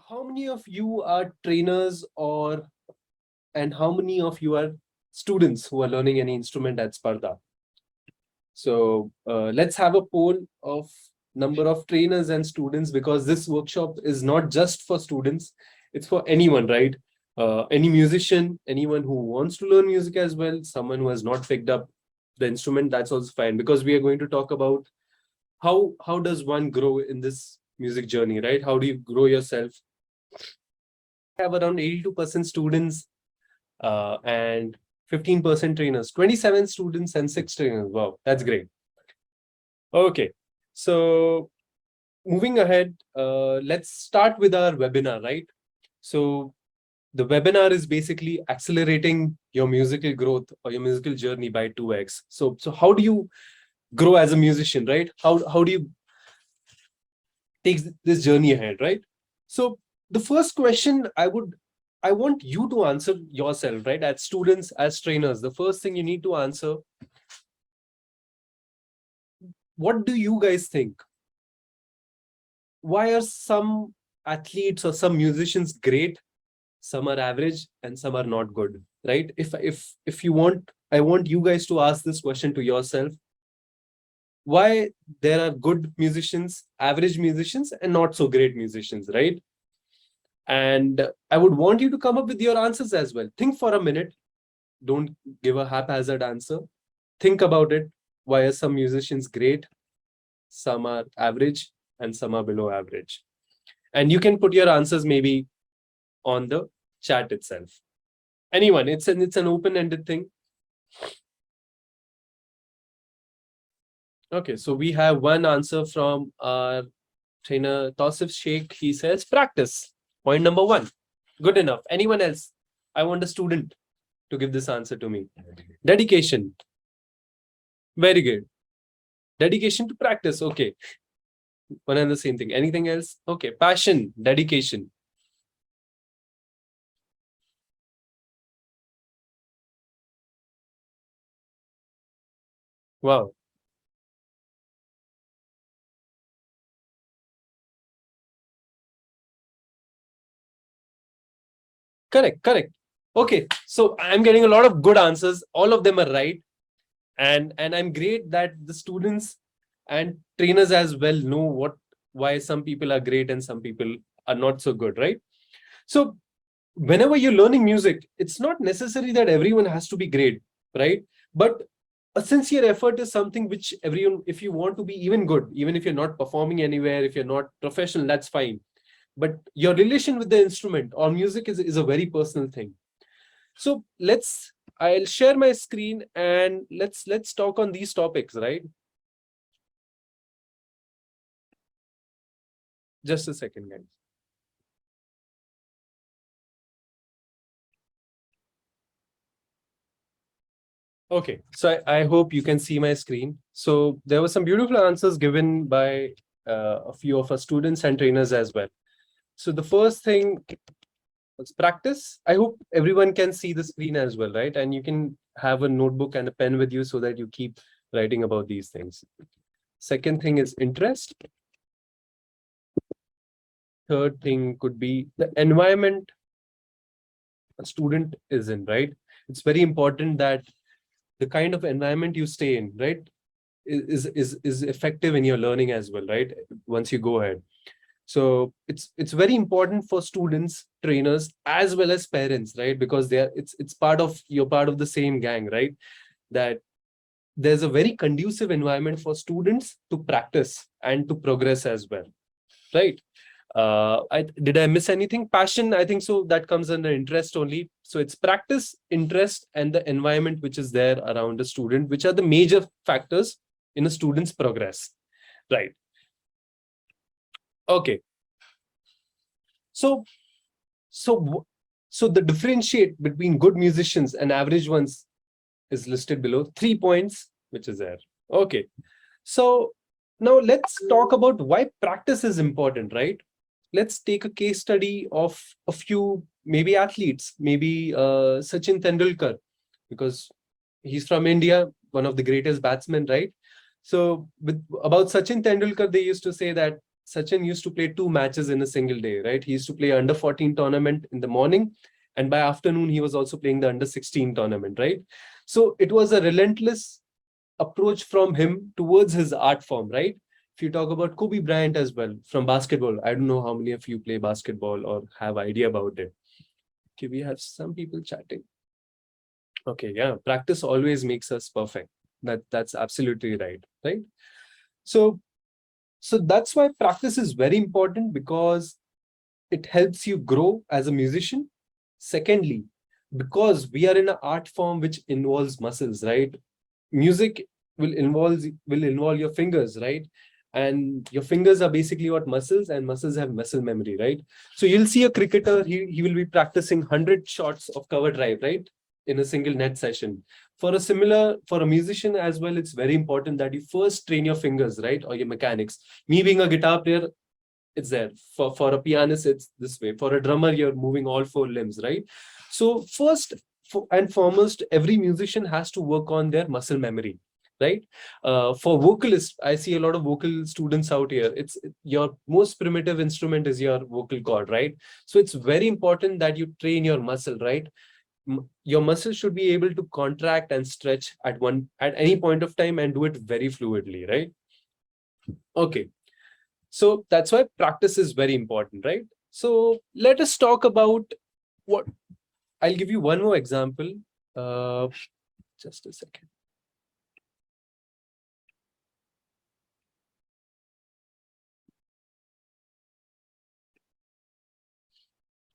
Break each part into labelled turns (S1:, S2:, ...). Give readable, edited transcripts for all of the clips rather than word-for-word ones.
S1: how many of you are trainers and how many of you are students who are learning any instrument at Spardha? So let's have a poll of number of trainers and students, because this workshop is not just for students, it's for anyone, right? Any musician, anyone who wants to learn music as well, someone who has not picked up the instrument, that's also fine, because we are going to talk about how does one grow in this music journey, right? How do you grow yourself? Have around 82% students and 15% trainers, 27 students and 6 trainers. Wow, that's great. Okay, so moving ahead, let's start with our webinar, right? So the webinar is basically accelerating your musical growth or your musical journey by 2x. So how do you grow as a musician, right? How do you take this journey ahead, right? So the first question I want you to answer yourself, right? As students, as trainers, the first thing you need to answer, what do you guys think? Why are some athletes or some musicians great, some are average, and some are not good, right? If you want, I want you guys to ask this question to yourself. Why there are good musicians, average musicians, and not so great musicians, right? And I would want you to come up with your answers as well. Think for a minute. Don't give a haphazard answer. Think about it. Why are some musicians great, some are average, and some are below average? And you can put your answers maybe on the chat itself. Anyone, it's an open-ended thing. Okay, so we have one answer from our trainer Tausif Sheikh. He says practice. Point number 1. Good enough. Anyone else? I want a student to give this answer to me. Dedication. Very good. Dedication to practice. Okay. One and the same thing. Anything else? Okay. Passion, dedication. Wow. Correct. Okay. So I'm getting a lot of good answers. All of them are right. And I'm great that the students and trainers as well know why some people are great and some people are not so good, right? So whenever you're learning music, it's not necessary that everyone has to be great, right? But a sincere effort is something which everyone, if you want to be even good, even if you're not performing anywhere, if you're not professional, that's fine. But your relation with the instrument or music is a very personal thing. So I'll share my screen and let's talk on these topics, right? Just a second, guys. Okay, so I hope you can see my screen. So there were some beautiful answers given by a few of our students and trainers as well. So the first thing was practice. I hope everyone can see the screen as well, right? And you can have a notebook and a pen with you so that you keep writing about these things. Second thing is interest. Third thing could be the environment a student is in, right? It's very important that the kind of environment you stay in, right, is effective in your learning as well, right? Once you go ahead. So it's very important for students, trainers, as well as parents, right? Because it's part of, you're part of the same gang, right? That there's a very conducive environment for students to practice and to progress as well, right? Did I miss anything? Passion, I think so. That comes under interest only. So it's practice, interest, and the environment which is there around a student, which are the major factors in a student's progress, right? Okay. So, so, so the differentiate between good musicians and average ones is listed below. 3 points, which is there. Okay. So now let's talk about why practice is important, right? Let's take a case study of a few maybe athletes, maybe Sachin Tendulkar, because he's from India, one of the greatest batsmen, right? So about Sachin Tendulkar, they used to say that Sachin used to play 2 matches in a single day, right? He used to play under 14 tournament in the morning, and by afternoon he was also playing the under 16 tournament, right? So it was a relentless approach from him towards his art form, right? If you talk about Kobe Bryant as well from basketball, I don't know how many of you play basketball or have idea about it. Okay, we have some people chatting. Okay, yeah, practice always makes us perfect. That's absolutely right, right? So that's why practice is very important, because it helps you grow as a musician. Secondly, because we are in an art form which involves muscles, right? Music will involve your fingers, right? And your fingers are basically what muscles, and muscles have muscle memory, right? So you'll see a cricketer, he will be practicing 100 shots of cover drive, right, in a single net session. For a musician as well, it's very important that you first train your fingers, right, or your mechanics. Me being a guitar player, it's there. For a pianist, it's this way. For a drummer, you're moving all 4 limbs, right? So first and foremost, every musician has to work on their muscle memory, right? For vocalists, I see a lot of vocal students out here. It's your most primitive instrument is your vocal cord, right? So it's very important that you train your muscle, right? Your muscle should be able to contract and stretch at any point of time and do it very fluidly, right? Okay. So that's why practice is very important, right? So let us talk about what I'll give you one more example. Uh, just a second.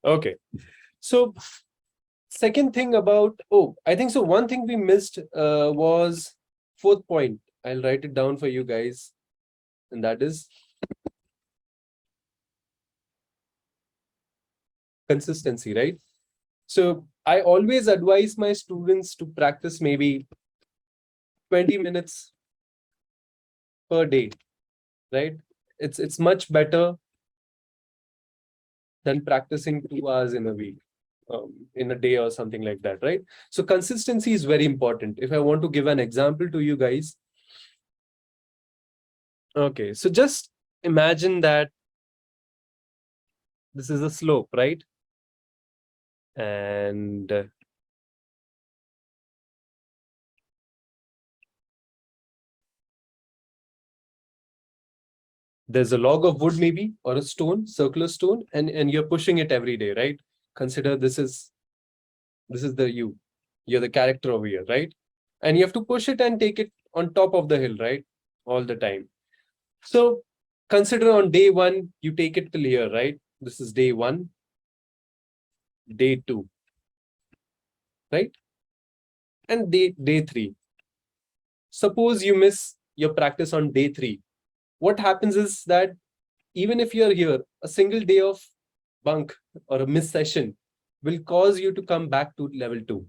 S1: Okay. So second thing about, I think so. One thing we missed was fourth point. I'll write it down for you guys. And that is consistency, right? So I always advise my students to practice maybe 20 minutes per day, right? It's much better than practicing 2 hours in a week, in a day or something like that, right? So consistency is very important. If I want to give an example to you guys, okay, so just imagine that this is a slope, right? And there's a log of wood maybe, or a stone, circular stone, and you're pushing it every day, right? Consider this is the you're the character over here, right? And you have to push it and take it on top of the hill, right, all the time. So consider on day one, you take it till here, right? This is day one, day two, right? And day three. Suppose you miss your practice on day three. What happens is that even if you're here, a single day of bunk or a miss session will cause you to come back to level two.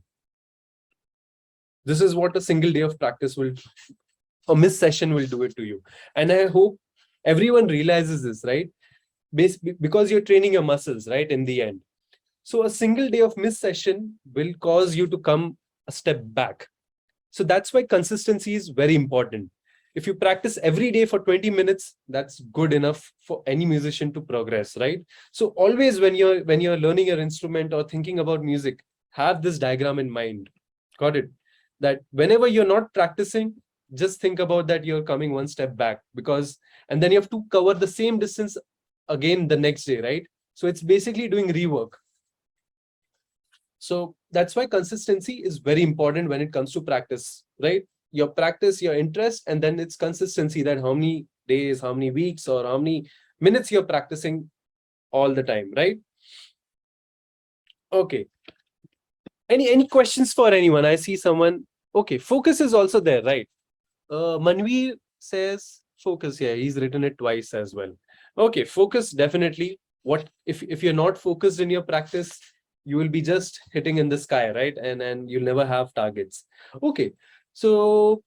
S1: This is what a single day of practice will, a miss session will do it to you. And I hope everyone realizes this, right? Because you're training your muscles, right, in the end. So a single day of miss session will cause you to come a step back. So that's why consistency is very important. If you practice every day for 20 minutes, that's good enough for any musician to progress, right? So always when you're learning your instrument or thinking about music, have this diagram in mind. Got it? That whenever you're not practicing, just think about that you're coming one step back, and then you have to cover the same distance again the next day, right? So it's basically doing rework. So that's why consistency is very important when it comes to practice, right? Your practice, your interest, and then it's consistency, that how many days, how many weeks, or how many minutes you're practicing all the time, right? Okay. Any questions for anyone? I see someone. Okay, focus is also there, right? Manveer says focus. Yeah, he's written it twice as well. Okay, focus definitely. What if you're not focused in your practice, you will be just hitting in the sky, right? And you'll never have targets. Okay, so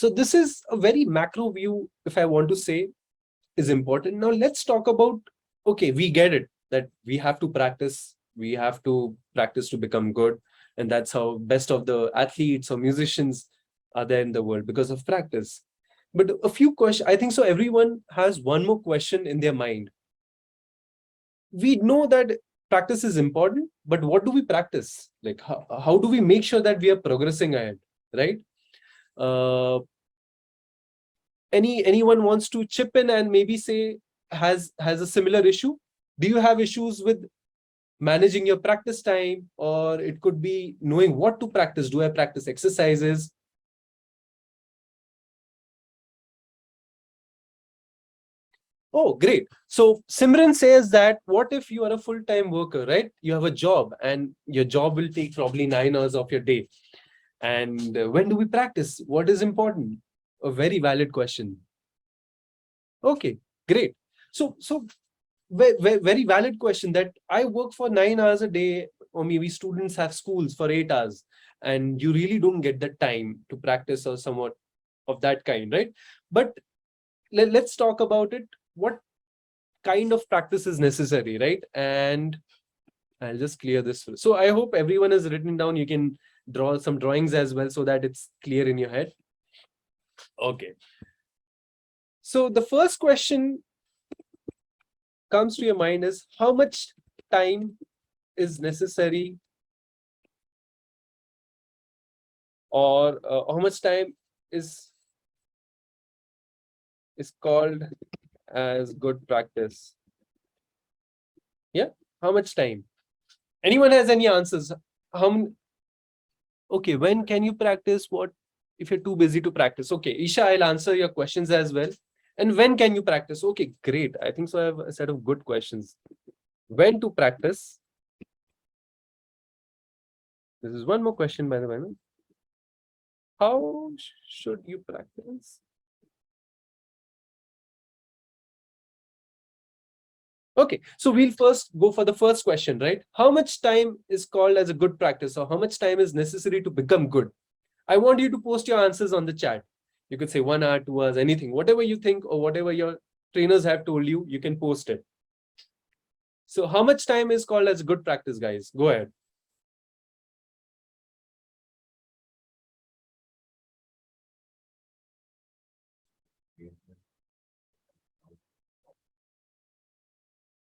S1: this is a very macro view, if I want to say, is important. Now let's talk about, okay, we get it that we have to practice. We have to practice to become good. And that's how best of the athletes or musicians are there in the world, because of practice. But a few questions, I think so everyone has one more question in their mind. We know that practice is important, but what do we practice? Like how do we make sure that we are progressing ahead, right? uh, anyone wants to chip in and maybe say has a similar issue? Do you have issues with managing your practice time, or it could be knowing what to practice? Do I practice exercises? Oh, great. So Simran says that what if you are a full-time worker, right? You have a job and your job will take probably 9 hours of your day. And when do we practice? What is important? A very valid question. Okay, great. So very valid question that I work for 9 hours a day, or maybe students have schools for 8 hours, and you really don't get the time to practice or somewhat of that kind, right? But let's talk about it. What kind of practice is necessary, right? And I'll just clear this. So I hope everyone has written down. You can draw some drawings as well so that it's clear in your head. Okay. So the first question comes to your mind is how much time is necessary, or how much time is called as good practice? Yeah, how much time? Anyone has any answers? Okay, when can you practice? What if you're too busy to practice? Okay, Isha, I'll answer your questions as well. And when can you practice? Okay, great. I think so I have a set of good questions. When to practice? This is one more question, by the way. How should you practice? Okay, so we'll first go for the first question, right? How much time is called as a good practice, or how much time is necessary to become good? I want you to post your answers on the chat. You could say 1 hour, 2 hours, anything, whatever you think or whatever your trainers have told you, you can post it. So how much time is called as good practice, guys? Go ahead.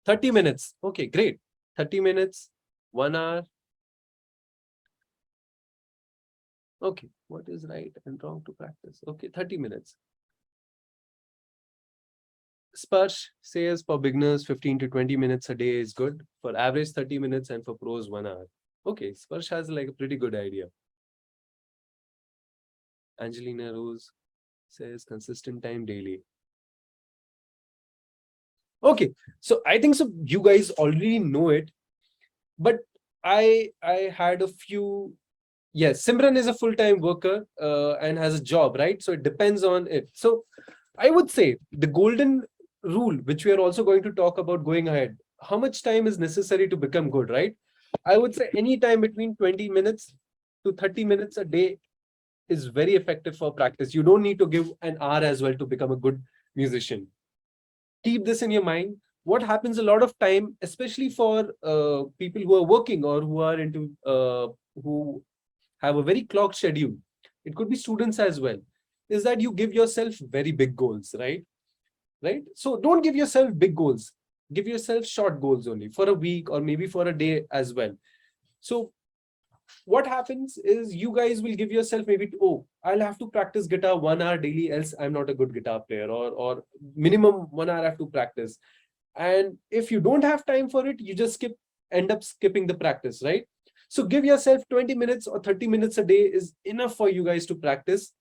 S1: 30 minutes. Okay, great. 30 minutes, 1 hour. Okay, what is right and wrong to practice? Okay, 30 minutes. Sparsh says for beginners, 15 to 20 minutes a day is good. For average, 30 minutes, and for pros, 1 hour. Okay, Sparsh has like a pretty good idea. Angelina Rose says consistent time daily. Okay, so I think so you guys already know it, but I had a few. Yes, Simran is a full-time worker and has a job, right? So it depends on it. So I would say the golden rule, which we are also going to talk about going ahead, how much time is necessary to become good, right? I would say any time between 20 minutes to 30 minutes a day is very effective for practice. You don't need to give an hour as well to become a good musician. Keep this in your mind. What happens a lot of time, especially for people who are working or who are into who have a very clocked schedule, it could be students as well, is that you give yourself very big goals, right? So don't give yourself big goals. Give yourself short goals only for a week or maybe for a day as well. So what happens is you guys will give yourself maybe, oh, I'll have to practice guitar 1 hour daily, else I'm not a good guitar player, or minimum 1 hour I have to practice. And if you don't have time for it, you just end up skipping the practice, right? So give yourself 20 minutes or 30 minutes a day is enough for you guys to practice.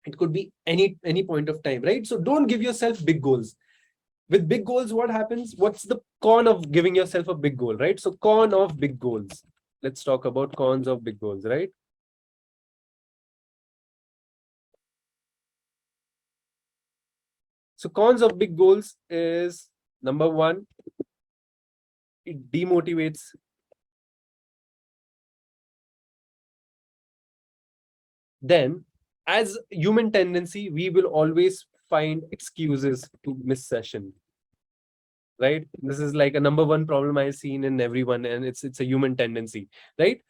S1: It could be any point of time, right? So don't give yourself big goals. With big goals, what happens? What's the con of giving yourself a big goal, right? So con of big goals. Let's talk about cons of big goals, right? So cons of big goals is number one, it demotivates. Then, as human tendency, we will always find excuses to miss session, right? This is like a number one problem I've seen in everyone, and it's a human tendency, right?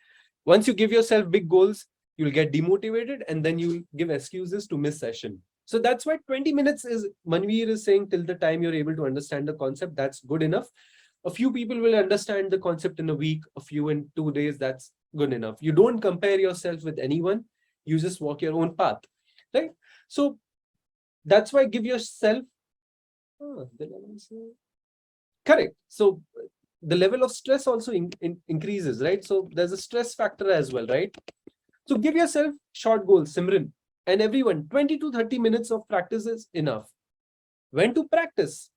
S1: Once you give yourself big goals, you'll get demotivated, and then you'll give excuses to miss session. So that's why 20 minutes is, Manveer is saying, till the time you're able to understand the concept, that's good enough. A few people will understand the concept in a week, a few in 2 days, that's good enough. You don't compare yourself with anyone, you just walk your own path, right? So that's why give yourself, correct. So the level of stress also increases, right? So there's a stress factor as well, right? So give yourself short goals, Simran, and everyone. 20 to 30 minutes of practice is enough. When to practice?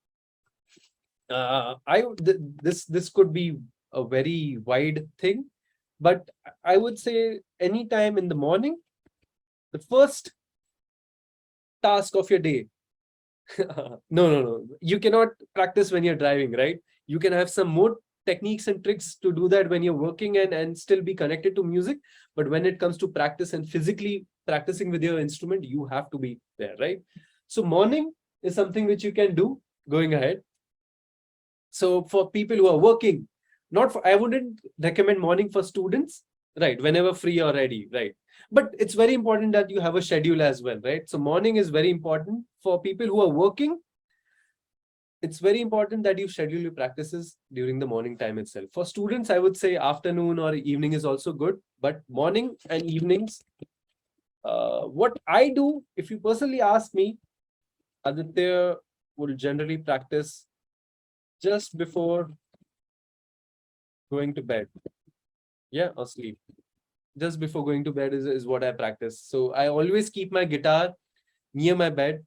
S1: This could be a very wide thing, but I would say anytime in the morning, the first task of your day. No. You cannot practice when you're driving, right? You can have some more techniques and tricks to do that when you're working and still be connected to music. But when it comes to practice and physically practicing with your instrument, you have to be there, right? So morning is something which you can do going ahead. So for people who are working, not for, I wouldn't recommend morning for students, right? Whenever free or ready, right? But it's very important that you have a schedule as well, right? So morning is very important for people who are working. It's very important that you schedule your practices during the morning time itself. For students, I would say afternoon or evening is also good, but morning and evenings. What I do, if you personally ask me, Aditya will generally practice just before going to bed. Yeah, or sleep. Just before going to bed is what I practice. So I always keep my guitar near my bed.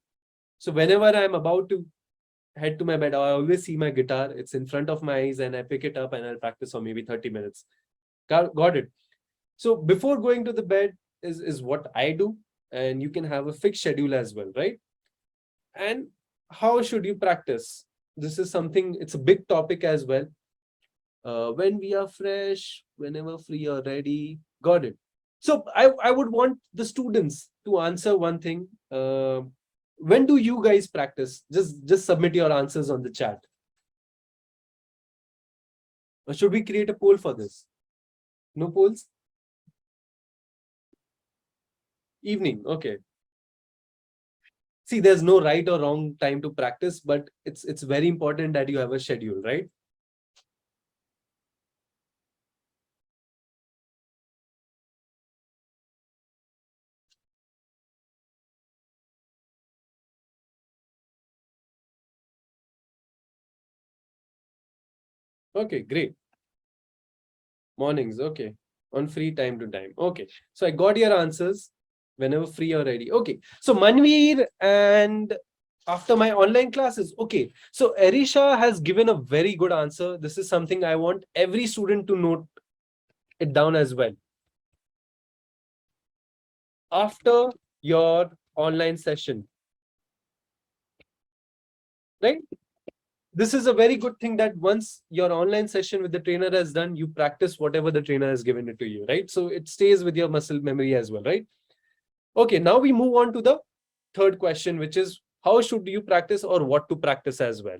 S1: So whenever I'm about to head to my bed, I always see my guitar. It's in front of my eyes and I pick it up and I'll practice for maybe 30 minutes. Got it. So before going to the bed is what I do. And you can have a fixed schedule as well, right? And how should you practice? This is something, it's a big topic as well. When we are fresh, whenever free or ready. Got it. So I would want the students to answer one thing. When do you guys practice? Just submit your answers on the chat. Or should we create a poll for this? No polls? Evening, okay. See, there's no right or wrong time to practice, but it's very important that you have a schedule, right? Okay, great. Mornings, okay. On free time to time. Okay. So I got your answers whenever free or ready. Okay. So Manveer, and after my online classes. Okay. So Arisha has given a very good answer. This is something I want every student to note it down as well. After your online session, right? This is a very good thing that once your online session with the trainer has done, you practice whatever the trainer has given it to you, right? So it stays with your muscle memory as well, right? Okay, now we move on to the third question, which is how should you practice or what to practice as well?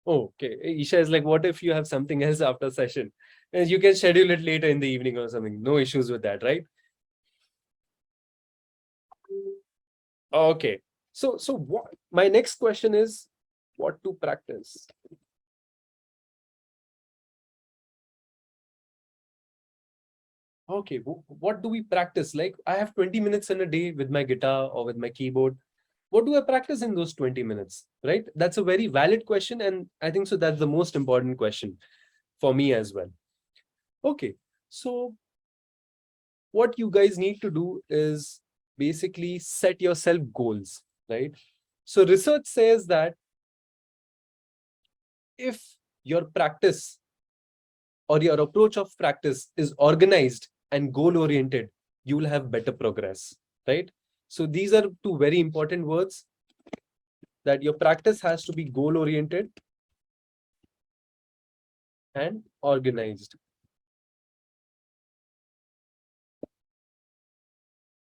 S1: Okay, Isha is like, what if you have something else after session? And you can schedule it later in the evening or something. No issues with that, right? Okay. So what my next question is what to practice? Okay, what do we practice? Like I have 20 minutes in a day with my guitar or with my keyboard. What do I practice in those 20 minutes? Right? That's a very valid question. And I think so that's the most important question for me as well. Okay. So what you guys need to do is basically set yourself goals, right? So research says that if your practice or your approach of practice is organized and goal oriented, you will have better progress, right? So these are two very important words, that your practice has to be goal oriented and organized.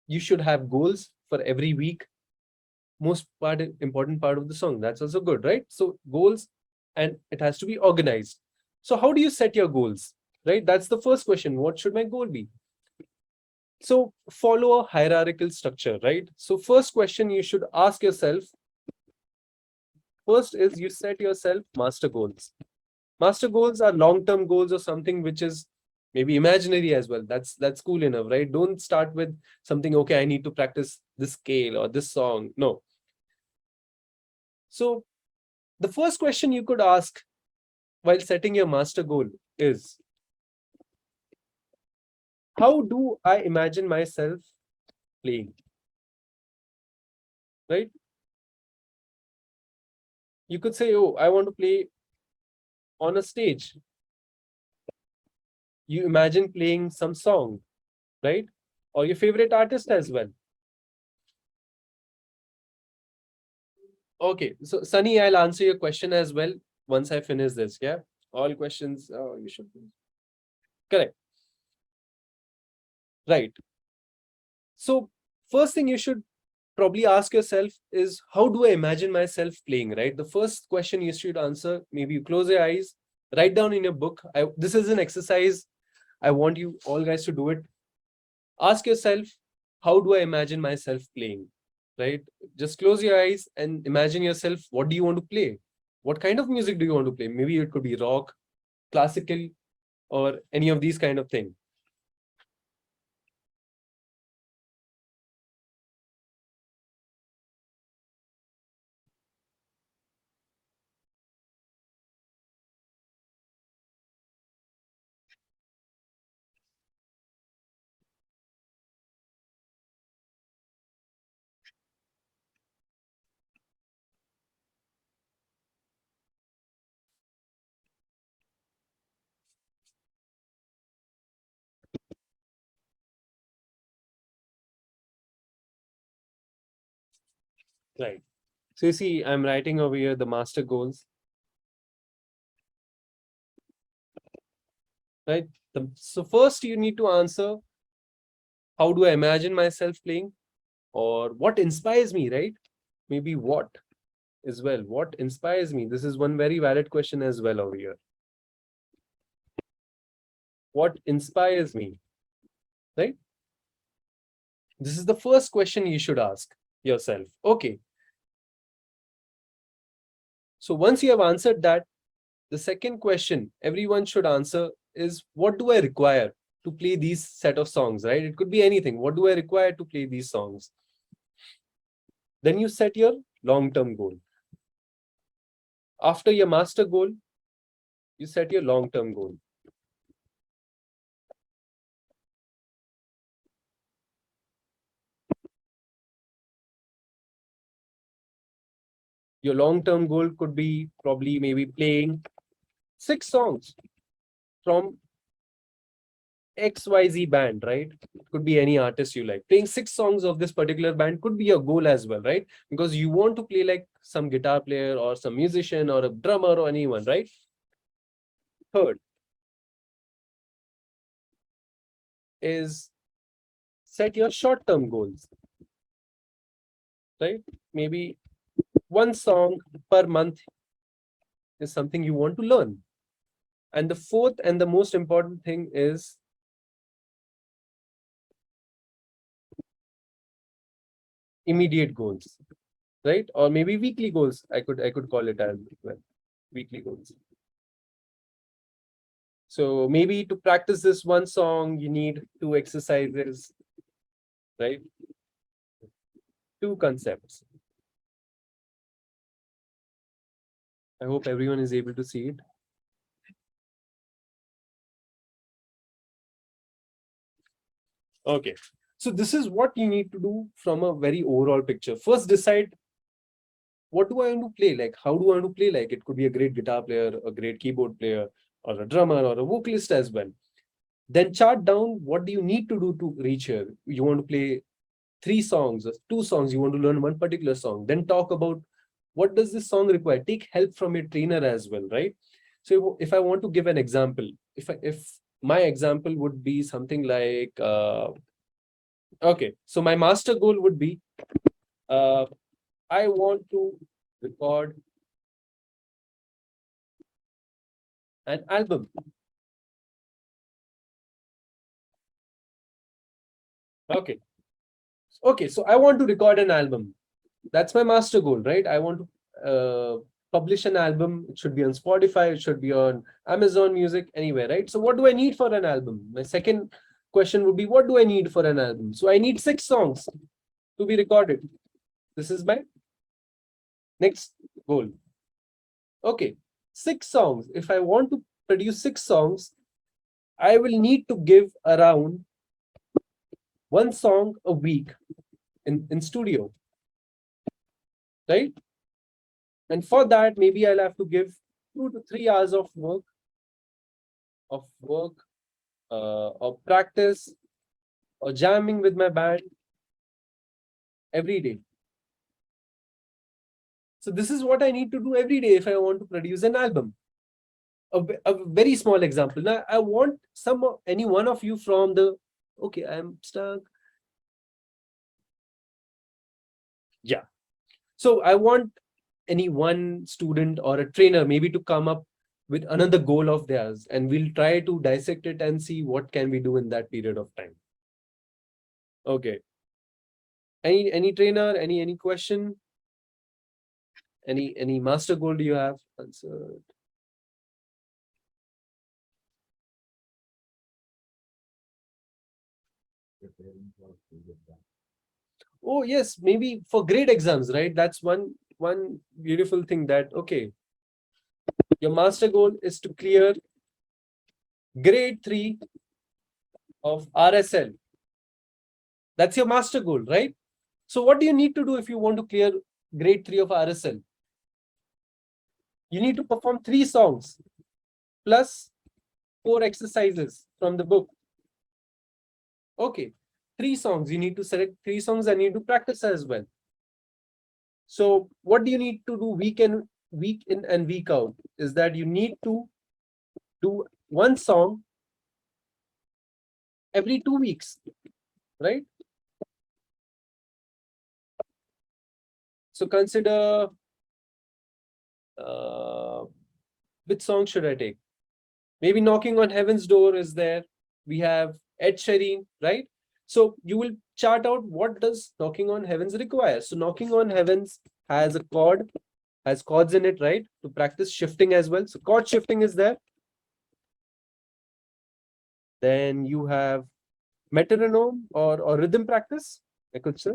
S1: You should have goals for every week. Important part of the song. That's also good, right? So goals, and it has to be organized. So how do you set your goals, right? That's the first question. What should my goal be? So follow a hierarchical structure, right? So first question you should ask yourself, first is you set yourself master goals. Master goals are long-term goals or something which is maybe imaginary as well. That's cool enough, right? Don't start with something, okay, I need to practice this scale or this song. No. So the first question you could ask while setting your master goal is, how do I imagine myself playing? Right? You could say, oh, I want to play on a stage. You imagine playing some song, right? Or your favorite artist as well. Okay, so Sunny, I'll answer your question as well once I finish this. Yeah, all questions. Oh, you should. Correct. Right. So first thing you should probably ask yourself is, how do I imagine myself playing? Right. The first question you should answer. Maybe you close your eyes, write down in your book. This is an exercise. I want you all guys to do it. Ask yourself, how do I imagine myself playing? Right. Just close your eyes and imagine yourself. What do you want to play? What kind of music do you want to play? Maybe it could be rock, classical, or any of these kind of thing. Right. So you see, I'm writing over here the master goals. Right. So first you need to answer, how do I imagine myself playing? Or what inspires me, right? Maybe what as well. What inspires me? This is one very valid question as well over here. What inspires me? Right? This is the first question you should ask yourself. Okay. So once you have answered that, the second question everyone should answer is, what do I require to play these set of songs, right? It could be anything. What do I require to play these songs? Then you set your long-term goal. After your master goal, you set your long-term goal. Your long-term goal could be probably maybe playing 6 songs from XYZ band, right? It could be any artist you like. Playing 6 songs of this particular band could be your goal as well, right? Because you want to play like some guitar player or some musician or a drummer or anyone, right? Third is set your short-term goals, right? Maybe one song per month is something you want to learn. And the fourth and the most important thing is immediate goals, right? Or maybe weekly goals. I could call it as well, weekly goals. So maybe to practice this one song, you need 2 exercises, right? 2 concepts. I hope everyone is able to see it. Okay. So this is what you need to do from a very overall picture. First, decide, what do I want to play? Like, how do I want to play? Like, it could be a great guitar player, a great keyboard player, or a drummer, or a vocalist as well. Then chart down, what do you need to do to reach here? You want to play 3 songs, or 2 songs, you want to learn one particular song. Then talk about, what does this song require? Take help from your trainer as well, right? So if I want to give an example, if my example would be something like, okay, so my master goal would be, uh, I want to record an album. Okay. Okay. So I want to record an album. That's my master goal, right? I want to publish an album. It should be on Spotify. It should be on Amazon Music, anywhere, right? So what do I need for an album? My second question would be, what do I need for an album? So I need 6 songs to be recorded. This is my next goal. Okay, 6 songs. If I want to produce 6 songs, I will need to give around 1 song a week in studio, right? And for that, maybe I'll have to give 2 to 3 hours of work, of practice, or jamming with my band every day. So this is what I need to do every day if I want to produce an album. A very small example. Now I want any one of you from the, okay, I'm stuck. Yeah. So I want any one student or a trainer maybe to come up with another goal of theirs, and we'll try to dissect it and see what can we do in that period of time. Okay. Any trainer, any question? Any master goal do you have? Answered. Oh yes, maybe for grade exams, right? That's one beautiful thing, that okay, your master goal is to clear grade 3 of RSL. That's your master goal, right? So what do you need to do if you want to clear grade 3 of RSL? You need to perform 3 songs plus 4 exercises from the book. Okay, 3 songs. You need to select 3 songs and you need to practice as well. So what do you need to do week in and week out? Is that you need to do 1 song every 2 weeks, right? So consider, which song should I take? Maybe Knocking on Heaven's Door is there. We have Ed Sheeran, right? So you will chart out what does Knocking on Heavens require. So Knocking on Heavens has chords in it, right? To practice shifting as well. So chord shifting is there. Then you have metronome or rhythm practice, I could say.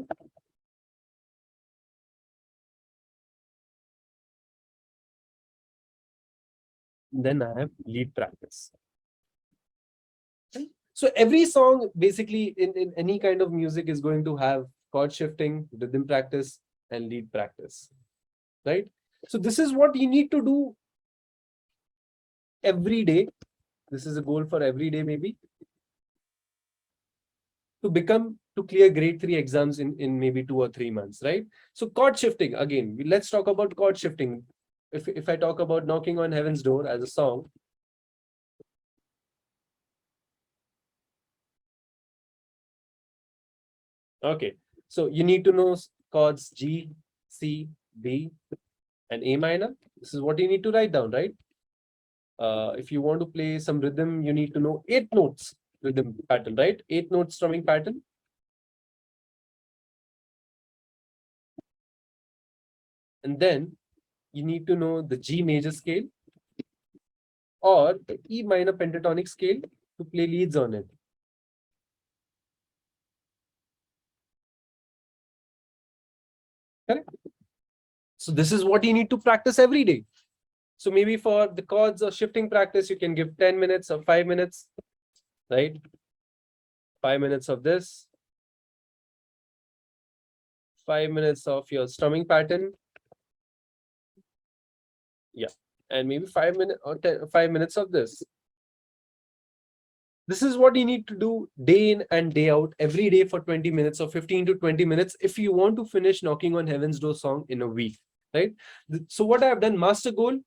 S1: Then I have lead practice. So every song basically in any kind of music is going to have chord shifting, rhythm practice, and lead practice, right? So this is what you need to do every day. This is a goal for every day, maybe, to clear grade 3 exams in maybe 2 or 3 months, right? So chord shifting, again, let's talk about chord shifting. If I talk about Knocking on Heaven's Door as a song, okay, so you need to know chords G, C, D, and A minor. This is what you need to write down, right? If you want to play some rhythm, you need to know 8 notes rhythm pattern, right? 8 note strumming pattern. And then you need to know the G major scale or the E minor pentatonic scale to play leads on it. Correct? So this is what you need to practice every day. So maybe for the chords or shifting practice, you can give 10 minutes or 5 minutes, right? 5 minutes of this, 5 minutes of your strumming pattern. Yeah. And maybe 5 minutes or 5 minutes of this. This is what you need to do day in and day out, every day for 20 minutes or 15 to 20 minutes if you want to finish Knocking on Heaven's Door song in a week, right? So what I've done, master goal,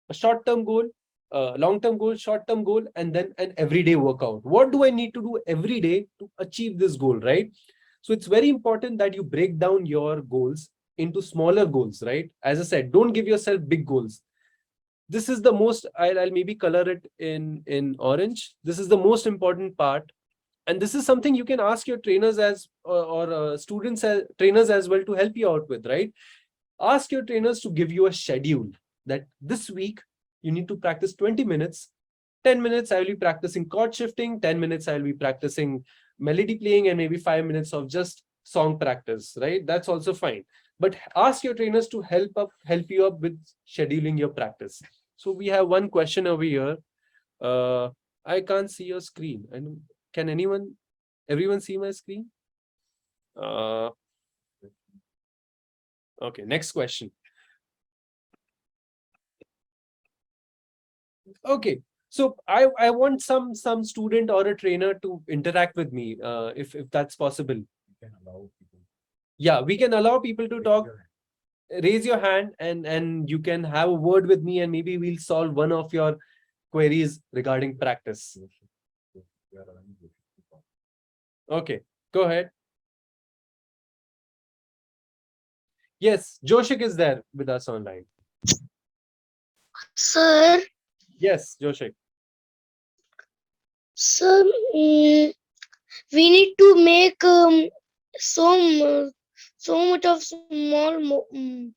S1: a short-term goal, long-term goal, short-term goal, and then an everyday workout. What do I need to do every day to achieve this goal, right? So it's very important that you break down your goals into smaller goals, right? As I said, don't give yourself big goals. This is the most, I'll maybe color it in orange. This is the most important part And this is something you can ask your trainers or students as trainers as well to help you out with, right? Ask your trainers to give you a schedule that this week you need to practice 20 minutes. 10 minutes I will be practicing chord shifting, 10 minutes I will be practicing melody playing, and maybe 5 minutes of just song practice, right? That's also fine. But ask your trainers to help you up with scheduling your practice. So we have one question over here. uh I can't see your screen. And can everyone see my screen? uh okay, next question. Okay, so I want some student or a trainer to interact with me, if that's possible. Yeah, we can allow people to talk. Raise your hand, and you can have a word with me, and maybe we'll solve one of your queries regarding practice. Okay, go ahead. Yes, Joshik is there with us online.
S2: Sir,
S1: Yes, Joshik.
S2: sir, we need to make so so much of small mm,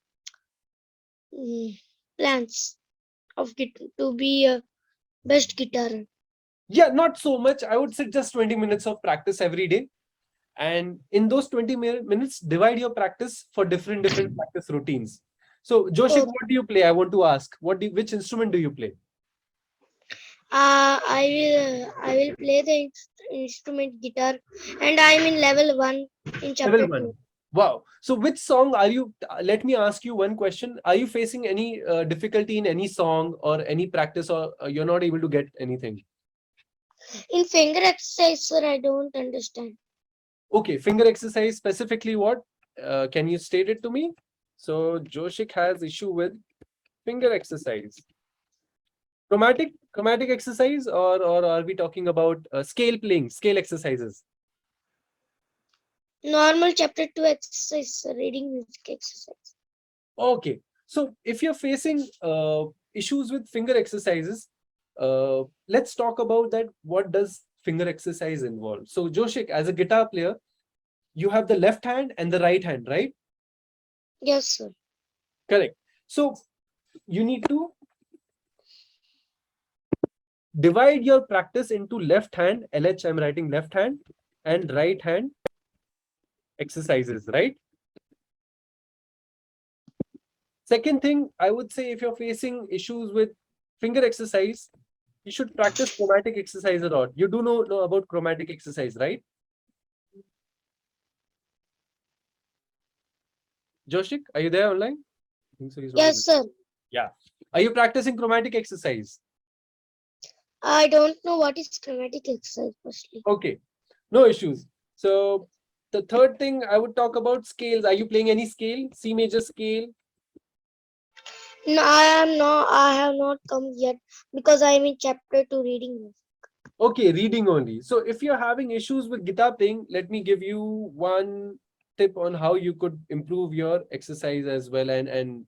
S2: plans of to be a best guitar.
S1: Yeah, not so much. I would say just 20 minutes of practice every day. And in those 20 minutes, divide your practice for different practice routines. So, Joshik,
S2: Oh,
S1: what do you play? I want to ask, which instrument do you play?
S2: I will play the instrument guitar, and I am in level 1 in
S1: Level
S2: chapter
S1: one.
S2: 2.
S1: Wow. So, which song are you? Let me ask you one question. Are you facing any difficulty in any song or any practice, or you're not able to get anything?
S2: In finger exercise, sir, I don't understand.
S1: Okay, finger exercise specifically what? Can you state it to me? So, Joshik has issue with finger exercise. Chromatic exercise, or are we talking about scale exercises?
S2: Normal chapter 2 exercise, sir, reading music exercise.
S1: Okay, so if you're facing issues with finger exercises, let's talk about that. What does finger exercise involve? So, Joshik, as a guitar player, you have the left hand and the right hand, right?
S2: Yes, sir.
S1: Correct. So you need to divide your practice into left hand, LH, I'm writing left hand, and right hand exercises, right? Second thing, I would say, if you're facing issues with finger exercise, you should practice chromatic exercise a lot. You do know about chromatic exercise, right? Joshik, are you there online? I think so. He's not able.
S2: Yes, sir.
S1: Yeah. Are you practicing chromatic exercise?
S2: I don't know what is chromatic exercise, firstly.
S1: Okay. No issues. So the third thing I would talk about scales. Are you playing any scale? C major scale?
S2: No, I have not come yet because I am in chapter 2 reading music.
S1: Okay, reading only. So if you're having issues with guitar playing, let me give you one tip on how you could improve your exercise as well. And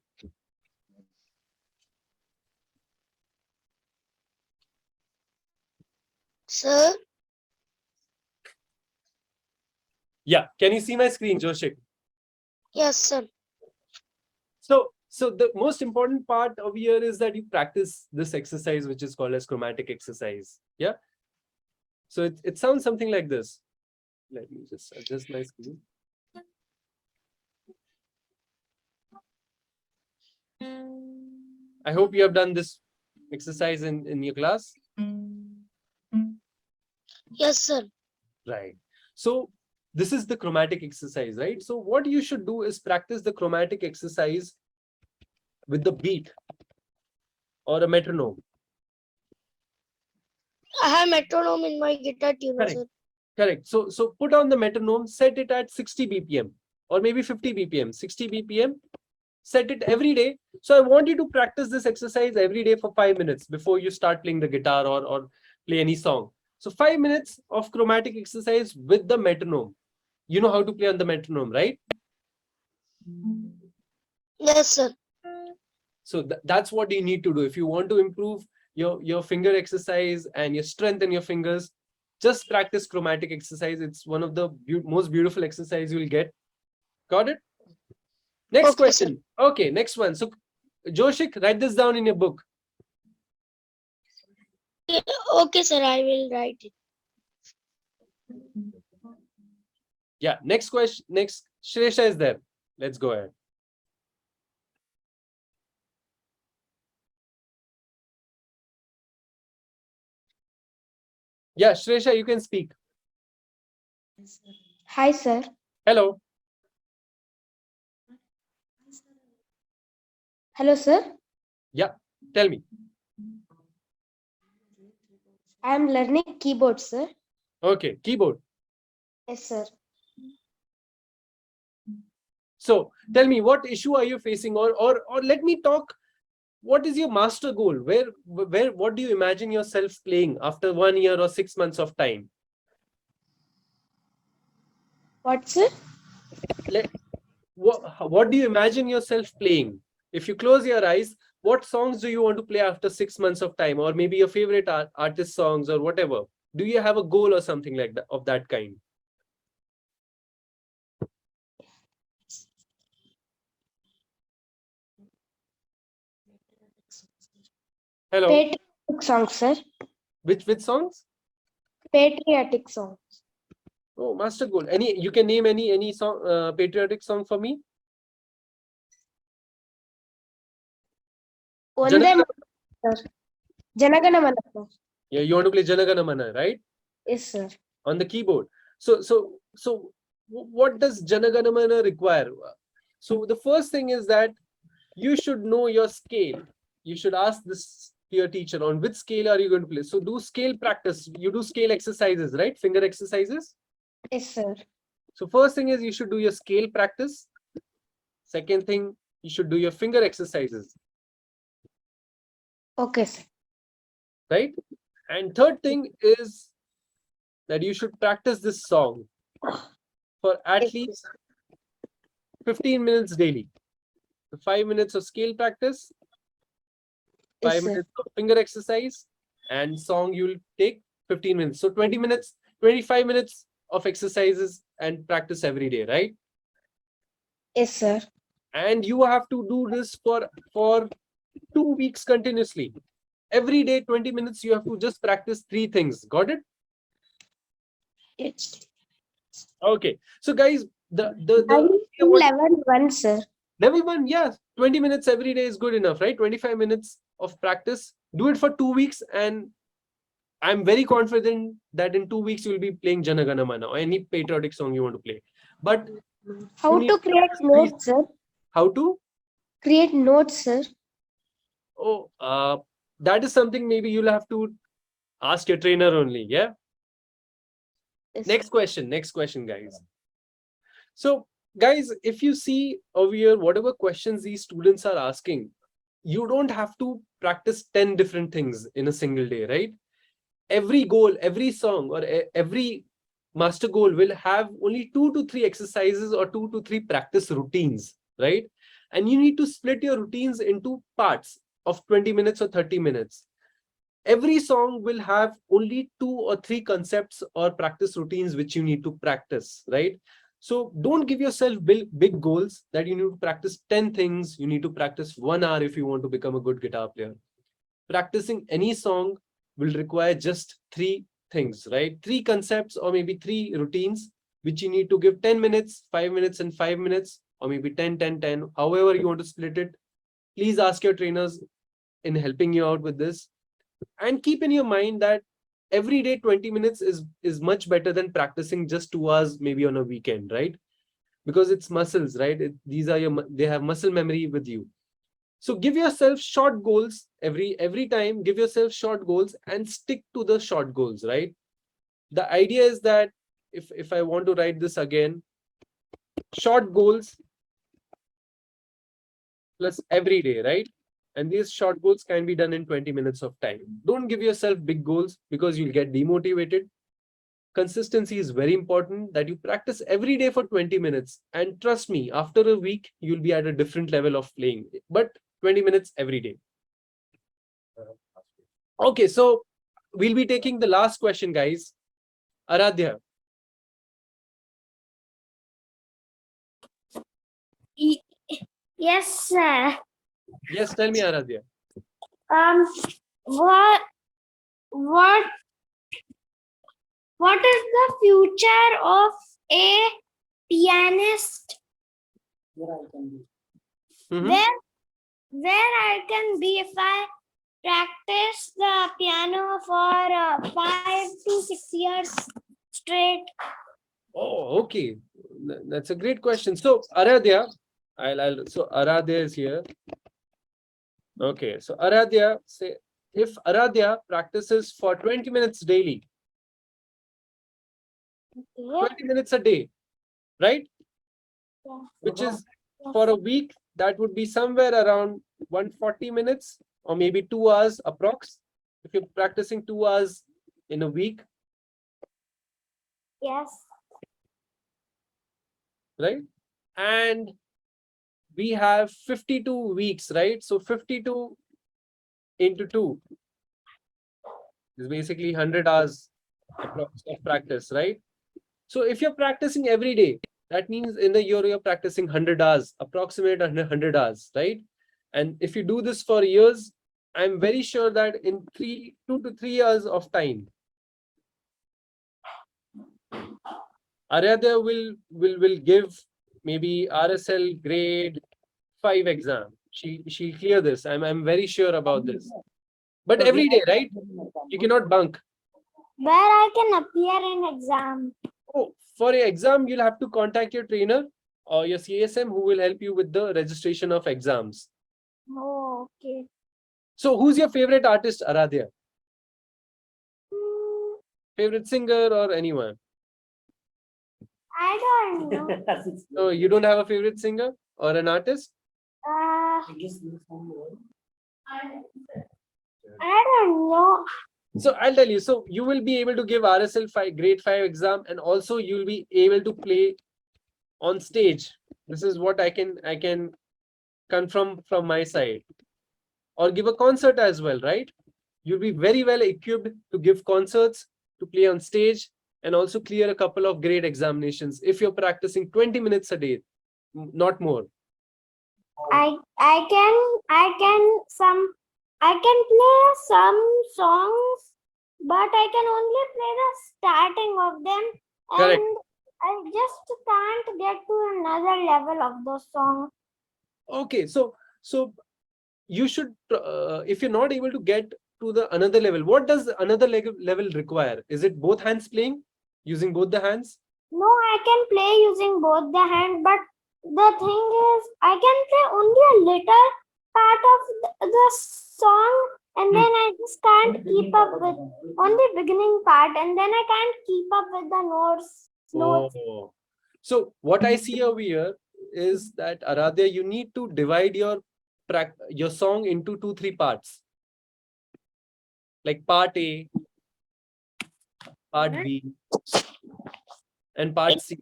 S2: Sir,
S1: yeah, can you see my screen, Joshik?
S2: yes, sir.
S1: So the most important part of here is that you practice this exercise, which is called as chromatic exercise. Yeah. So it sounds something like this. Let me just adjust my screen. I hope you have done this exercise in your class.
S2: Yes, sir.
S1: Right. So this is the chromatic exercise, right? So what you should do is practice the chromatic exercise with the beat or a metronome.
S2: I have metronome in my guitar tuner,
S1: Correct.
S2: sir.
S1: Correct. So put on the metronome, set it at 60 BPM or maybe 50 BPM, 60 BPM, set it every day. So I want you to practice this exercise every day for 5 minutes before you start playing the guitar or play any song. So 5 minutes of chromatic exercise with the metronome. You know how to play on the metronome, right?
S2: Yes, sir.
S1: So that's what you need to do if you want to improve your finger exercise and your strength in your fingers. Just practice chromatic exercise. It's one of the most beautiful exercise you'll get. Got it? Next
S2: Okay, sir.
S1: question. Okay, next one. So, Joshik, write this down in your book.
S2: Okay, sir. I will write it.
S1: Yeah, next question. Next, Shresha is there. Let's go ahead. Yeah, Shresha, you can speak.
S3: Hi, sir.
S1: Hello.
S3: Hello, sir.
S1: Yeah, tell me.
S3: I am learning keyboard, sir.
S1: Okay, keyboard.
S3: Yes, sir.
S1: So tell me, what issue are you facing, or let me talk. What is your master goal? What do you imagine yourself playing after 1 year or 6 months of time?
S3: What, sir?
S1: What do you imagine yourself playing? If you close your eyes, what songs do you want to play after 6 months of time, or maybe your favorite artist songs or whatever? Do you have a goal or something like that of that kind? Hello.
S3: Patriotic song, sir.
S1: Which songs?
S3: Patriotic song.
S1: Oh, master goal. Any, you can name any song, patriotic song for me?
S3: Vande
S1: Janagana.
S3: Mataram, sir. Janagana Mana, sir.
S1: Yeah, you want to play Janagana Mana, right?
S3: Yes, sir.
S1: On the keyboard. So what does Janagana Mana require? So the first thing is that you should know your scale. You should ask this to your teacher, on which scale are you going to play. So do scale practice. You do scale exercises, right? Finger exercises.
S3: Yes, sir.
S1: So first thing is you should do your scale practice. Second thing, you should do your finger exercises,
S3: Okay, sir.
S1: right? And third thing is that you should practice this song for at
S3: Yes,
S1: least 15 minutes daily. 5 minutes of scale practice,
S3: yes,
S1: 5 minutes of finger exercise, and song you'll take 15 minutes. So 20 minutes, 25 minutes of exercises and practice every day, right?
S3: Yes, sir.
S1: And you have to do this for 2 weeks continuously. Every day, 20 minutes, you have to just practice 3 things. Got it?
S3: Yes.
S1: Okay. So guys,
S3: I will do level 1, sir.
S1: level 1, yeah, 20 minutes every day is good enough, right? 25 minutes of practice. Do it for 2 weeks, and I'm very confident that in 2 weeks you'll be playing Janagana Mana or any patriotic song you want to play. But
S3: How
S1: need
S3: to create notes, sir?
S1: how to?
S3: Create notes, sir.
S1: Oh, that is something maybe you'll have to ask your trainer only. Yeah.
S3: Yes,
S1: Next question, guys. So, guys, if you see over here, whatever questions these students are asking, you don't have to practice 10 different things in a single day, right? Every goal, every song, or every master goal will have only 2 to 3 exercises or 2 to 3 practice routines, right? And you need to split your routines into parts of 20 minutes or 30 minutes. Every song will have only 2 or 3 concepts or practice routines which you need to practice, right? So don't give yourself big goals that you need to practice 10 things. You need to practice 1 hour if you want to become a good guitar player. Practicing any song will require just 3 things, right? 3 concepts or maybe 3 routines, which you need to give 10 minutes, 5 minutes, and 5 minutes, or maybe 10, 10, 10, however you want to split it. Please ask your trainers in helping you out with this. And keep in your mind that every day 20 minutes is much better than practicing just 2 hours maybe on a weekend, right? Because it's muscles, right? These are they have muscle memory with you. So give yourself short goals every time. Give yourself short goals and stick to the short goals, right? The idea is that if I want to write this again, short goals plus every day, right? And these short goals can be done in 20 minutes of time. Don't give yourself big goals because you'll get demotivated. Consistency is very important, that you practice every day for 20 minutes. And trust me, after a week, you'll be at a different level of playing, but 20 minutes every day. Okay, so we'll be taking the last question, guys. Aradhya.
S2: Yes, sir.
S1: Yes, tell me, Aradhya.
S2: What what what is the future of a pianist?
S1: Mhm.
S2: Where I can be if I practice the piano for 5 to 6 years straight.
S1: Oh, okay. That's a great question. So, Aradhya, so Aradhya is here. Okay, so Aradhya, say if Aradhya practices for 20 minutes daily, 20 minutes a day, right? Which is for a week, that would be somewhere around 140 minutes or maybe 2 hours approx. If you're practicing 2 hours in a week,
S2: Yes.
S1: right? And we have 52 weeks, right? So 52 into 2 is basically 100 hours approx of practice, right? So if you're practicing every day, that means in a year you're practicing 100 hours, approximate 100 hours, right? And if you do this for years, I'm very sure that in 2 to 3 years of time, Aradhya will give maybe RSL grade 5 exam. She'll clear this. I'm very sure about this. But every day, right? You cannot bunk.
S2: Where I can appear in exam.
S1: Oh, for your exam, you'll have to contact your trainer or your CSM who will help you with the registration of exams.
S2: Oh, okay.
S1: So who's your favorite artist, Aradhya?
S2: Hmm,
S1: Favorite singer or anyone?
S2: I don't know.
S1: So you don't have a favorite singer or an artist?
S2: I don't know.
S1: So I'll tell you. So you will be able to give RSL 5 grade 5 exam, and also you'll be able to play on stage. This is what I can confirm from my side. Or give a concert as well, right? You'll be very well equipped to give concerts, to play on stage, and also clear a couple of grade examinations if you're practicing 20 minutes a day, not more.
S2: I can play some songs, but I can only play the starting of them,
S1: Correct.
S2: and I just can't get to another level of those songs.
S1: Okay, so you should if you're not able to get to the another level, what does another level require? Is it both hands playing, using both the hands?
S2: No, I can play using both the hand, but the thing is, I can play only a little part of the song, and then I just can't keep up with only beginning part, and then I can't keep up with the notes.
S1: Oh. So what I see over here is that, Aradhya, you need to divide your song into 2-3 parts, like part A, part B, and part C,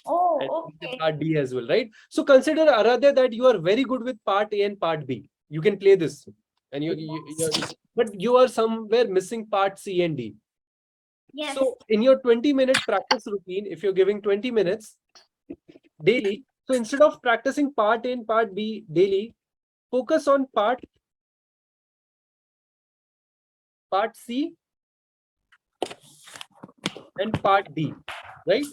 S2: Oh,
S1: and
S2: okay.
S1: part D as well, right? So consider, Aradhya, that you are very good with part A and part B. You can play this, and but you are somewhere missing part C and D.
S2: Yes.
S1: So in your 20-minute practice routine, if you're giving 20 minutes daily, so instead of practicing part A and part B daily, focus on part C and part D, right?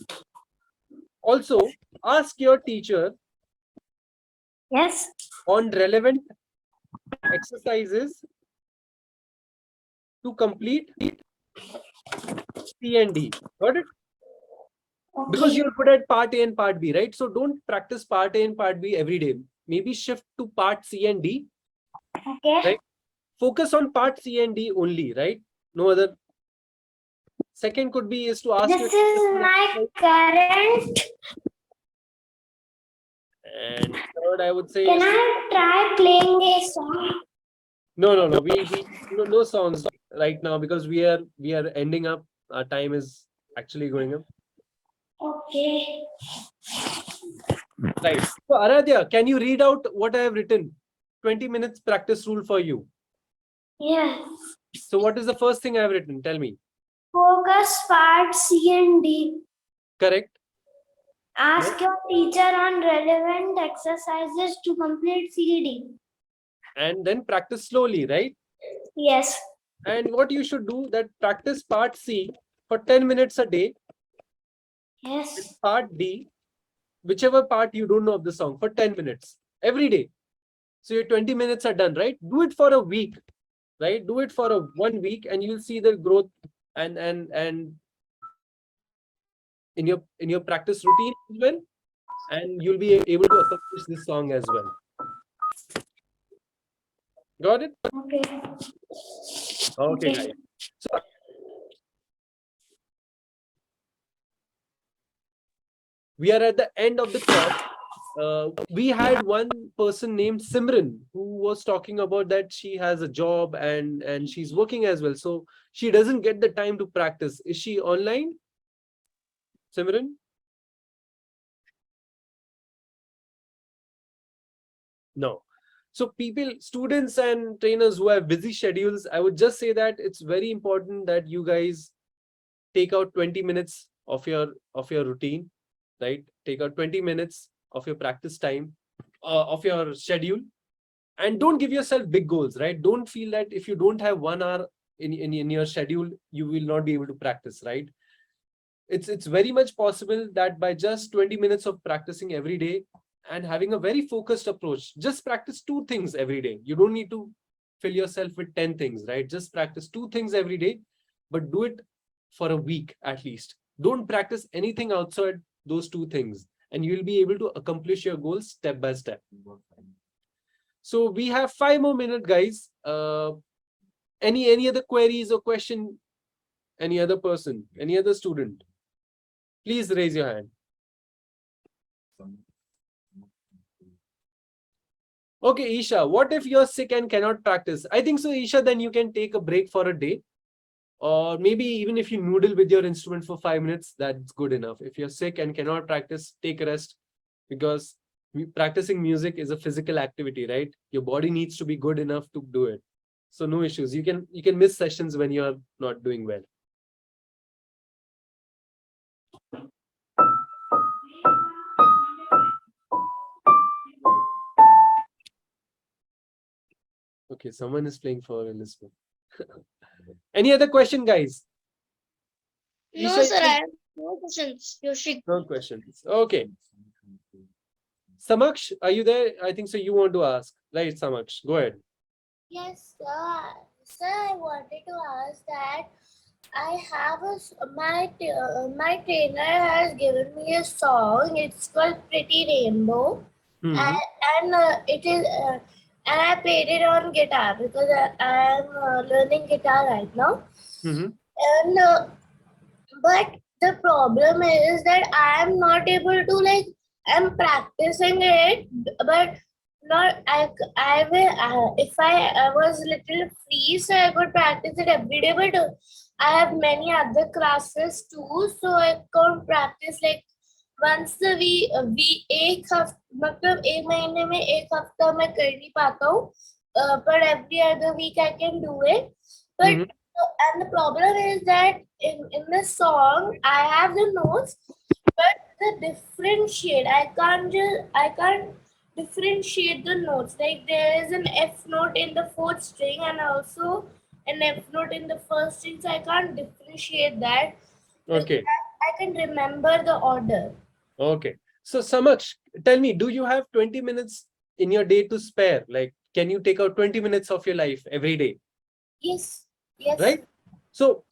S1: Also, ask your teacher
S2: Yes.
S1: on relevant exercises to complete C and D. Got it? Because
S2: Okay.
S1: you're good at part A and part B, right? So don't practice part A and part B every day. Maybe shift to part C and D,
S2: Okay.
S1: right? Focus on part C and D only, right? No other. Second could be is to ask
S2: This
S1: your
S2: is
S1: teacher for
S2: my
S1: exercise.
S2: current.
S1: And third, I would say
S2: Can
S1: is to,
S2: I try playing a song?
S1: no. We no songs right now because we are ending up. Our time is actually going up.
S2: Okay.
S1: Right. So Aradhya, can you read out what I have written? 20 minutes practice rule for you.
S2: Yes.
S1: So what is the first thing I have written? Tell me.
S2: Focus part C and D.
S1: Correct.
S2: Ask your teacher on relevant exercises to complete CD.
S1: And then practice slowly, right?
S2: Yes.
S1: And what you should do, that practice part C for 10 minutes a day,
S2: Yes.
S1: part D, whichever part you don't know of the song, for 10 minutes every day. So your 20 minutes are done, right? Do it for a week, right? Do it for 1 week and you'll see the growth and in your practice routine as well, and you'll be able to accomplish this song as well. Got it?
S2: Okay.
S1: Okay, guys. So we are at the end of the class. We had one person named Simran who was talking about that she has a job and she's working as well. So she doesn't get the time to practice. Is she online, Simran? No. So people, students and trainers who have busy schedules, I would just say that it's very important that you guys take out 20 minutes of your routine, right? Take out 20 minutes of your practice time, of your schedule, and don't give yourself big goals, right? Don't feel that if you don't have 1 hour in your schedule, you will not be able to practice, right? It's very much possible that by just 20 minutes of practicing every day and having a very focused approach, just practice 2 things every day. You don't need to fill yourself with 10 things, right? Just practice 2 things every day, but do it for a week at least. Don't practice anything outside those 2 things, and you will be able to accomplish your goals step by step. So we have 5 more minutes, guys. Any other queries or question? Any other person? Any other student? Please raise your hand. Okay, Isha, what if you're sick and cannot practice? I think so, Isha, then you can take a break for a day. Or maybe even if you noodle with your instrument for 5 minutes, that's good enough. If you're sick and cannot practice, take a rest, because practicing music is a physical activity, right? Your body needs to be good enough to do it. So no issues. You can miss sessions when you're not doing well. Okay, someone is playing for Elizabeth. Any other question, guys?
S3: No,
S1: Isha,
S3: sir, I have no questions. Yoshik.
S1: no questions. Okay. Samaksh, are you there? I think so. You want to ask, right, Samaksh? Go ahead.
S4: Yes, sir. Sir, I wanted to ask that I have my trainer has given me a song. It's called Pretty Rainbow,
S1: Mhm.
S4: and it is and I played it on guitar because I am learning guitar right now.
S1: Mhm.
S4: And but the problem is that I am not able to like I'm practicing it, but not I will if I was little free, so I could practice it every day. But I have many other classes too, so I can't practice like once a week एक हफ्ते मतलब एक महीने में एक हफ्ता मैं कर नहीं पाता हूँ, but every other week I can do it. But
S1: Mhm.
S4: and the problem is that in the song I have the notes, but the differentiate I can't differentiate the notes. Like there is an F note in the fourth string and also an F note in the first string, so I can't differentiate that.
S1: Okay.
S4: I can remember the order.
S1: Okay. So Samaksh, tell me, do you have 20 minutes in your day to spare? Like, can you take out 20 minutes of your life every day?
S4: Yes, yes.
S1: Right? So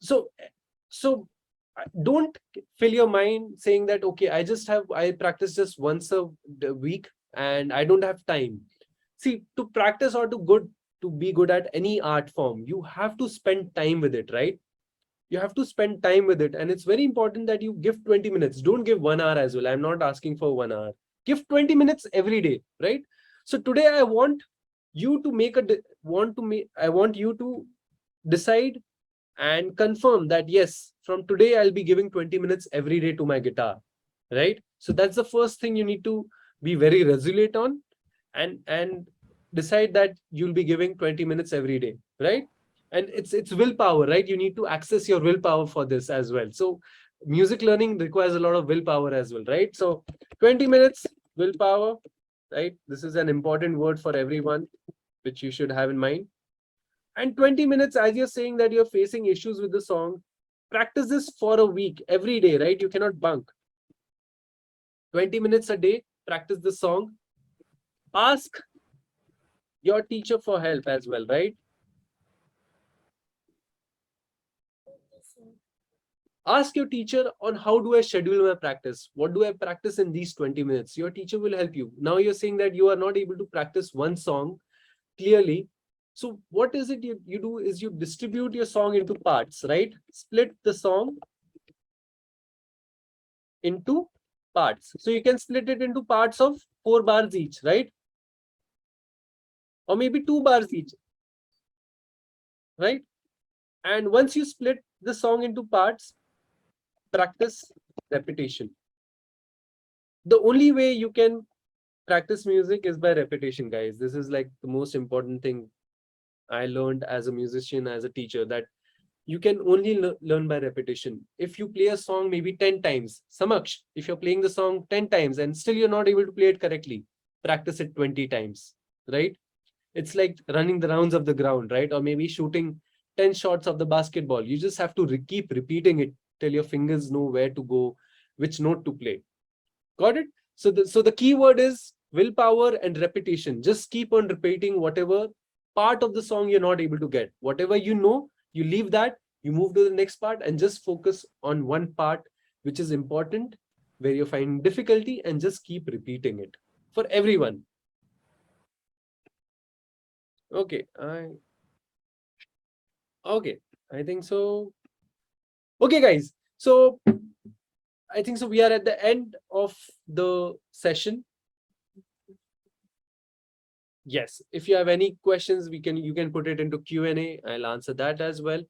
S1: don't fill your mind saying that, okay, I practice just once a week and I don't have time. See, to practice or to be good at any art form, you have to spend time with it, right? You have to spend time with it, and it's very important that you give 20 minutes. Don't give 1 hour as well. I'm not asking for 1 hour. Give 20 minutes every day, right? So today I want you to make a I want you to decide and confirm that yes, from today I'll be giving 20 minutes every day to my guitar, right? So that's the first thing you need to be very resolute on, and decide that you'll be giving 20 minutes every day, right? And it's willpower, right? You need to access your willpower for this as well. So music learning requires a lot of willpower as well, right? So 20 minutes willpower, right? This is an important word for everyone, which you should have in mind. And 20 minutes, as you're saying that you're facing issues with the song, practice this for a week, every day, right? You cannot bunk. 20 minutes a day, practice the song. Ask your teacher for help as well, right? Ask your teacher on how do I schedule my practice? What do I practice in these 20 minutes? Your teacher will help you. Now you're saying that you are not able to practice one song clearly. So what is it you do is you distribute your song into parts, right? Split the song into parts. So you can split it into parts of 4 bars each, right? Or maybe 2 bars each, right? And once you split the song into parts, practice repetition. The only way you can practice music is by repetition, guys. This is like the most important thing I learned as a musician, as a teacher, that you can only learn by repetition. If you play a song maybe 10 times, Samaksh, if you're playing the song 10 times and still you're not able to play it correctly, practice it 20 times, right? It's like running the rounds of the ground, right? Or maybe shooting 10 shots of the basketball. You just have to keep repeating it till your fingers know where to go, which note to play. Got it? So the key word is willpower and repetition. Just keep on repeating whatever part of the song you're not able to get. Whatever you know, you leave that, you move to the next part and just focus on one part which is important, where you're finding difficulty, and just keep repeating it for everyone. Okay, I think so. Okay, guys. So I think so we are at the end of the session. Yes, if you have any questions, you can put it into Q&A. I'll answer that as well.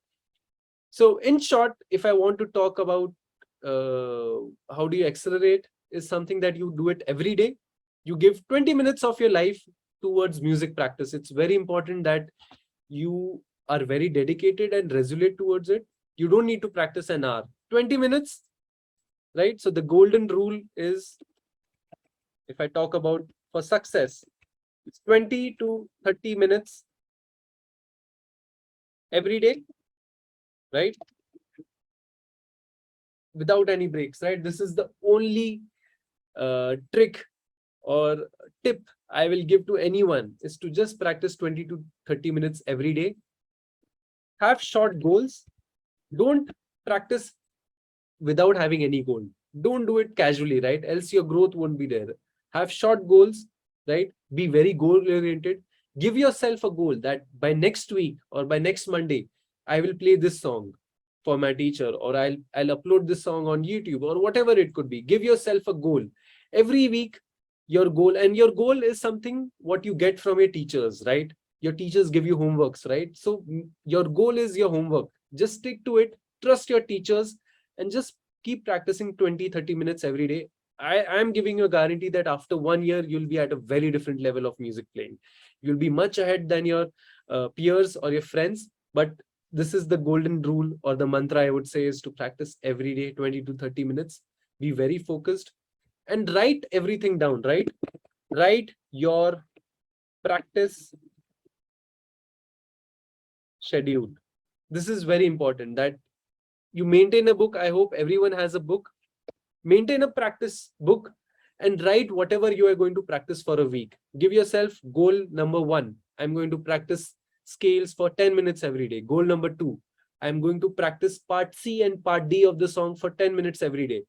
S1: So in short, if I want to talk about how do you accelerate, is something that you do it every day. You give 20 minutes of your life towards music practice. It's very important that you are very dedicated and resolute towards it. You don't need to practice an hour, 20 minutes, right? So the golden rule is, if I talk about for success, it's 20 to 30 minutes every day, right? Without any breaks, right? This is the only trick or tip I will give to anyone, is to just practice 20 to 30 minutes every day. Have short goals. Don't practice without having any goal. Don't do it casually, right? Else your growth won't be there. Have short goals, right? Be very goal oriented. Give yourself a goal that by next week or by next Monday, I will play this song for my teacher, or I'll upload this song on YouTube, or whatever it could be. Give yourself a goal. Every week, your goal, and your goal is something what you get from your teachers, right? Your teachers give you homeworks, right? So your goal is your homework. Just stick to it, trust your teachers, and just keep practicing 20-30 minutes every day. I am giving you a guarantee that after 1 year, you'll be at a very different level of music playing. You'll be much ahead than your peers or your friends. But this is the golden rule, or the mantra I would say, is to practice every day 20 to 30 minutes. Be very focused and write everything down, right? Write your practice schedule. This is very important that you maintain a book. I hope everyone has a book. Maintain a practice book and write whatever you are going to practice for a week. Give yourself goal number 1. I'm going to practice scales for 10 minutes every day. Goal number 2. I'm going to practice part C and part D of the song for 10 minutes every day.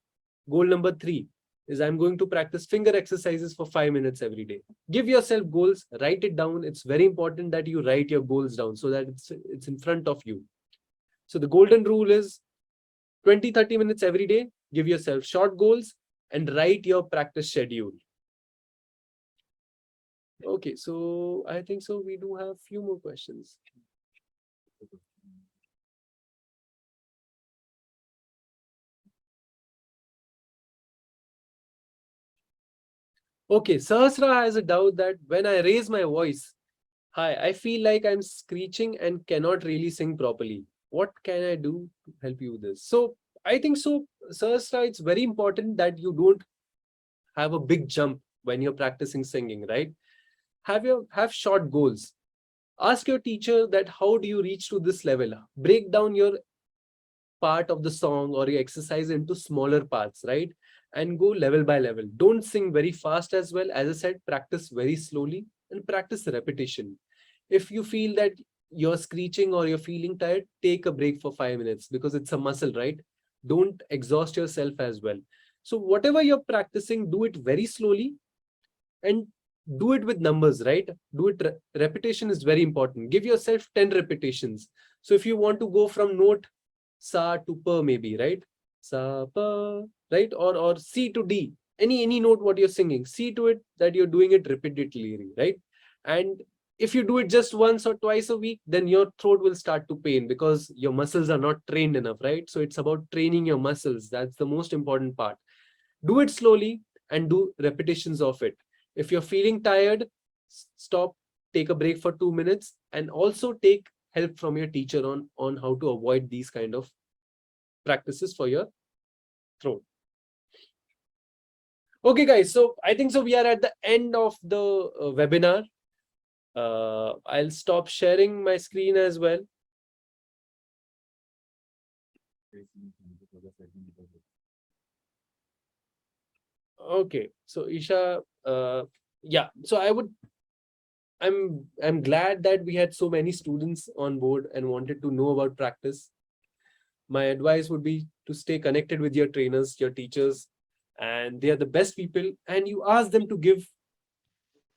S1: Goal number 3 is I'm going to practice finger exercises for 5 minutes every day. Give yourself goals, write it down. It's very important that you write your goals down so that it's in front of you. So the golden rule is 20-30 minutes every day. Give yourself short goals and write your practice schedule. Okay, so I think so we do have few more questions. Okay, Sahasra has a doubt that when I raise my voice, Hi, I feel like I'm screeching and cannot really sing properly. What can I do to help you with this? So I think so, Sahasra, it's very important that you don't have a big jump when you're practicing singing, right? Have short goals. Ask your teacher that how do you reach to this level? Break down your part of the song or your exercise into smaller parts, right? And go level by level. Don't sing very fast as well. As I said, practice very slowly and practice repetition. If you feel that you're screeching or you're feeling tired, take a break for 5 minutes because it's a muscle, right? Don't exhaust yourself as well. So, whatever you're practicing, do it very slowly and do it with numbers, right? Do it. Repetition is very important. Give yourself 10 repetitions. So, if you want to go from note sa to pa, maybe, right? Sa pa, right? Or C to D. Any note what you're singing, see to it that you're doing it repeatedly, right? And if you do it just once or twice a week, then your throat will start to pain because your muscles are not trained enough, right? So it's about training your muscles. That's the most important part. Do it slowly and do repetitions of it. If you're feeling tired, stop, take a break for 2 minutes, and also take help from your teacher on how to avoid these kind of practices for your throat. Okay, guys. So I think so. We are at the end of the webinar. I'll stop sharing my screen as well. Okay. So Isha, yeah. So I'm glad that we had so many students on board and wanted to know about practice. My advice would be to stay connected with your trainers, your teachers, and they are the best people. And you ask them to give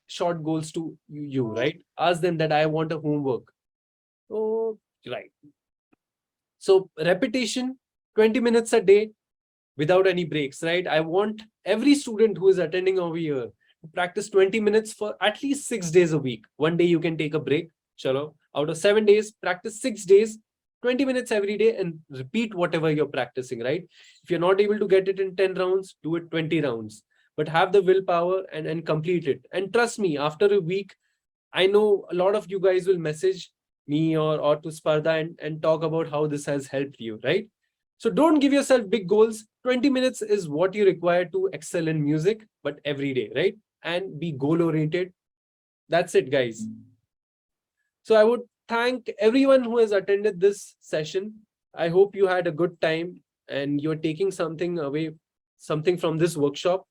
S1: short goals to you, right? Ask them that I want a homework. Oh, right. So repetition, 20 minutes a day without any breaks, right? I want every student who is attending over here to practice 20 minutes for at least 6 days a week. One day you can take a break. Chalo. Out of 7 days, practice 6 days, 20 minutes every day and repeat whatever you're practicing, right? If you're not able to get it in 10 rounds, do it 20 rounds. But have the willpower and complete it. And trust me, after a week, I know a lot of you guys will message me or to Spardha and talk about how this has helped you, right? So don't give yourself big goals. 20 minutes is what you require to excel in music, but every day, right? And be goal oriented. That's it, guys. So I would thank everyone who has attended this session. I hope you had a good time and you're taking something away, something from this workshop.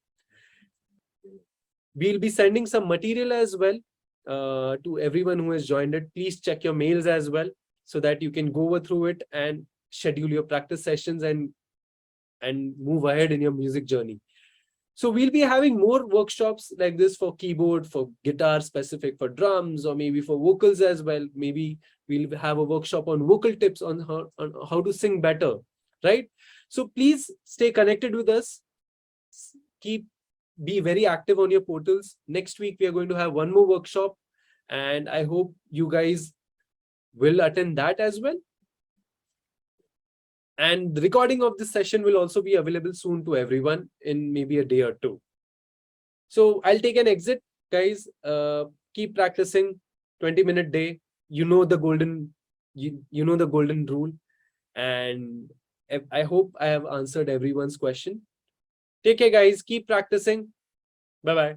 S1: We'll be sending some material as well to everyone who has joined it. Please check your mails as well so that you can go over through it and schedule your practice sessions and move ahead in your music journey. So we'll be having more workshops like this for keyboard, for guitar specific, for drums, or maybe for vocals as well. Maybe we'll have a workshop on vocal tips on how to sing better, right? So please stay connected with us. Be very active on your portals. Next week, we are going to have one more workshop, and I hope you guys will attend that as well. And the recording of this session will also be available soon to everyone in maybe a day or two. So I'll take an exit, guys. Keep practicing. 20-minute day. You know the golden rule. And I hope I have answered everyone's question. Take care, guys. Keep practicing. Bye-bye.